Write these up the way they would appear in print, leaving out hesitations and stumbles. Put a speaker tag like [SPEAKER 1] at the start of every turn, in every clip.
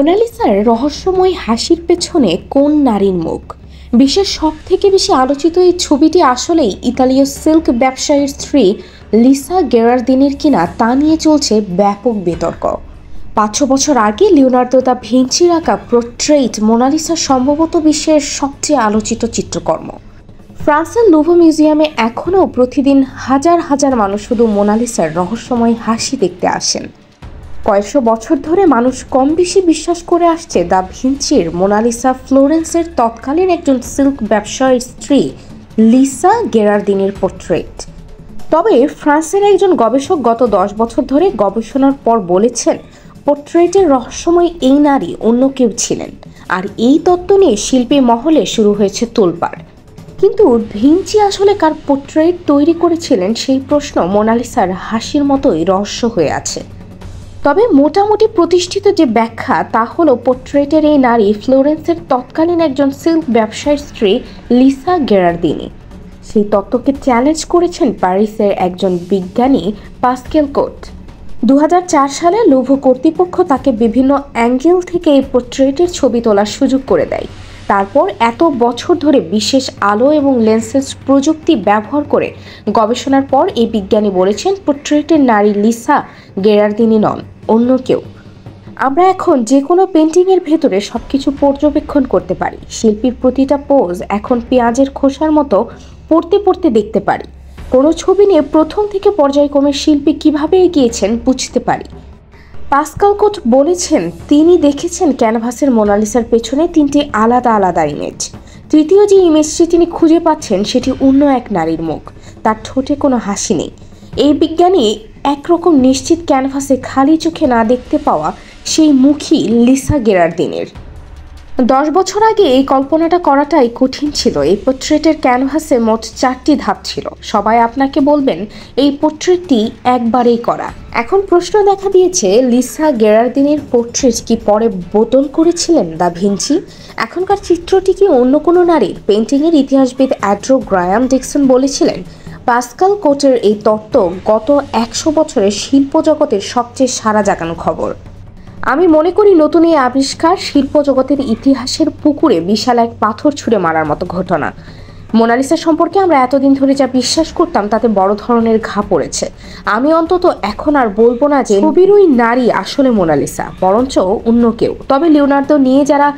[SPEAKER 1] মোনালিসার রহস্যময় হাসির পেছনে কোন নারীর মুখ? বিশ্বের সবথেকে বেশি আলোচিত এই ছবিটি আসলেই ইতালীয় সিল্ক ব্যবসায়ীর স্ত্রী লিসা গেরার্দিনির কিনা তা নিয়ে চলছে ব্যাপক বিতর্ক। 500 বছর আগে লিওনার্দো দা ভিঞ্চির আঁকা পোর্ট্রেইট মোনালিসা সম্ভবত বিশ্বের সবচেয়ে আলোচিত চিত্রকর্ম। ফ্রান্সের লুভর মিউজিয়ামে এখনও প্রতিদিন হাজার হাজার মানুষ শুধু মোনালিসার রহস্যময় হাসি দেখতে আসেন। কয়েকশো বছর ধরে মানুষ কম বেশি বিশ্বাস করে আসছে দা ভিঞ্চির মোনালিসা ফ্লোরেন্সের তৎকালীন একজন সিল্ক ব্যবসায়ীর স্ত্রী লিসা গেরার্দিনির পোর্ট্রেট। তবে ফ্রান্সের একজন গবেষক গত 10 বছর ধরে গবেষণার পর বলেছেন পোর্ট্রেটের রহস্যময় এই নারী অন্য কেউ ছিলেন, আর এই তত্ত্ব নিয়ে শিল্পী মহলে শুরু হয়েছে তোলপাড়। কিন্তু ভিঞ্চি আসলে কার পোর্ট্রেট তৈরি করেছিলেন সেই প্রশ্ন মোনালিসার হাসির মতোই রহস্য হয়ে আছে। তবে মোটামুটি প্রতিষ্ঠিত যে ব্যাখ্যা তা হলো পোর্ট্রেটের এই নারী ফ্লোরেন্সের তৎকালীন একজন সিল্ক ব্যবসায়ীর স্ত্রী লিসা গেরার্দিনি। সেই তত্ত্বকে চ্যালেঞ্জ করেছেন প্যারিসের একজন বিজ্ঞানী পাস্কেল কোট। 2004 সালে লুভর কর্তৃপক্ষ তাকে বিভিন্ন অ্যাঙ্গেল থেকে এই পোর্ট্রেটের ছবি তোলার সুযোগ করে দেয়। তারপর এত বছর ধরে বিশেষ আলো এবং লেন্সের প্রযুক্তি ব্যবহার করে গবেষণার পর এই বিজ্ঞানী বলেছেন পোর্ট্রেটের নারী লিসা গেরার্দিনি নন, অন্য কেউ। আমরা এখন যে কোনো পেন্টিংয়ের ভেতরে সবকিছু পর্যবেক্ষণ করতে পারি। শিল্পীর প্রতিটা পোজ এখন পেঁয়াজের খোসার মতো পড়তে পড়তে দেখতে পারি। কোনো ছবি নিয়ে প্রথম থেকে পর্যায়ক্রমে শিল্পী কিভাবে এগিয়েছেন বুঝতে পারি। পাস্কাল কোট বলেছেন তিনি দেখেছেন ক্যানভাসের মোনালিসার পেছনে 3টি আলাদা আলাদা ইমেজ। তৃতীয় যে ইমেজটি তিনি খুঁজে পাচ্ছেন সেটি অন্য এক নারীর মুখ, তার ঠোঁটে কোনো হাসি নেই। এই বিজ্ঞানী একরকম নিশ্চিত ক্যানভাসে খালি চোখে না দেখতে পাওয়া সেই মুখই লিসা গেরার্দিনির। 10 বছর আগে এই কল্পনাটা করাটাই কঠিন ছিল। এই পোর্ট্রেটের ক্যানভাসে মোট 4টি ধাপ ছিল। সবাই আপনাকে বলবেন এই পোর্ট্রেটটি একবারেই করা। এখন প্রশ্ন দেখা দিয়েছে লিসা গেরার্দিনির পোর্ট্রেট কি পরে বদল করেছিলেন দা ভিঞ্চি? এখনকার চিত্রটি কি অন্য কোনো নারীর? পেন্টিংয়ের ইতিহাসবিদ অ্যাড্রো গ্রায়াম ডিকসন বলেছিলেন পাস্কাল কোটের এই তত্ত্ব গত 100 বছরের শিল্প জগতের সবচেয়ে সাড়া জাগানো খবর। আমি মনে করি নতুন এই আবিষ্কার শিল্প জগতের ইতিহাসের পুকুরে বিশাল এক পাথর ছুঁড়ে মারার মতো ঘটনা। মোনালিসা সম্পর্কে আমরা এতদিন ধরে যা বিশ্বাস করতাম তাতে বড় ধরনের ঘা পড়েছে। আমি অন্তত এখন আর বলবো না যে ছবির ওই নারী আসলে মোনালিসা, বরঞ্চ অন্য কেউ। তবে লিওনার্দো নিয়ে যারা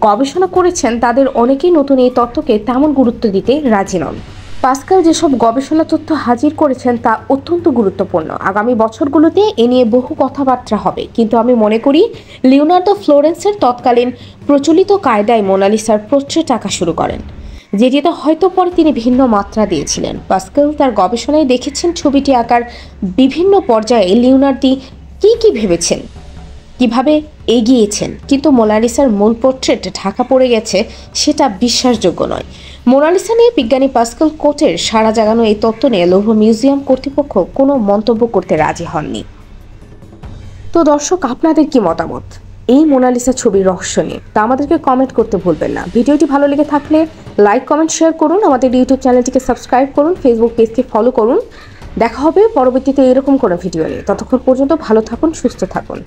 [SPEAKER 1] গবেষণা করেছেন তাদের অনেকেই নতুন এই তত্ত্বকে তেমন গুরুত্ব দিতে রাজি নন। পাস্কাল যেসব গবেষণা তথ্য হাজির করেছেন তা অত্যন্ত গুরুত্বপূর্ণ। আগামী বছরগুলোতে এ নিয়ে বহু কথাবার্তা হবে, কিন্তু আমি মনে করি লিওনার্দো ফ্লোরেন্সের তৎকালীন প্রচলিত কায়দায় মোনালিসার পোর্ট্রেট আঁকা শুরু করেন, যেটিতে হয়তো পরে তিনি ভিন্ন মাত্রা দিয়েছিলেন। পাস্কাল তার গবেষণায় দেখেছেন ছবিটি আঁকার বিভিন্ন পর্যায়ে লিওনার্দো কি ভেবেছেন, কিভাবে এগিয়েছেন, কিন্তু মোনালিসার মূল পোর্ট্রেট ঢাকা পড়ে গেছে সেটা বিশ্বাসযোগ্য নয়। মোনালিসা নিয়ে বিজ্ঞানী পাস্কাল কোটের সাড়া জাগানো এই তত্ত্ব নিয়ে লুভর মিউজিয়াম কর্তৃপক্ষ কোনো মন্তব্য করতে রাজি হননি। তো দর্শক, আপনাদের কি মতামত এই মোনালিসা ছবির রহস্য নিয়ে? তা আমাদেরকে কমেন্ট করতে ভুলবেন না। ভিডিওটি ভালো লেগে থাকলে লাইক, কমেন্ট, শেয়ার করুন। আমাদের ইউটিউব চ্যানেলটিকে সাবস্ক্রাইব করুন, ফেসবুক পেজকে ফলো করুন। দেখা হবে পরবর্তীতে এরকম কোনো ভিডিও নিয়ে। ততক্ষণ পর্যন্ত ভালো থাকুন, সুস্থ থাকুন।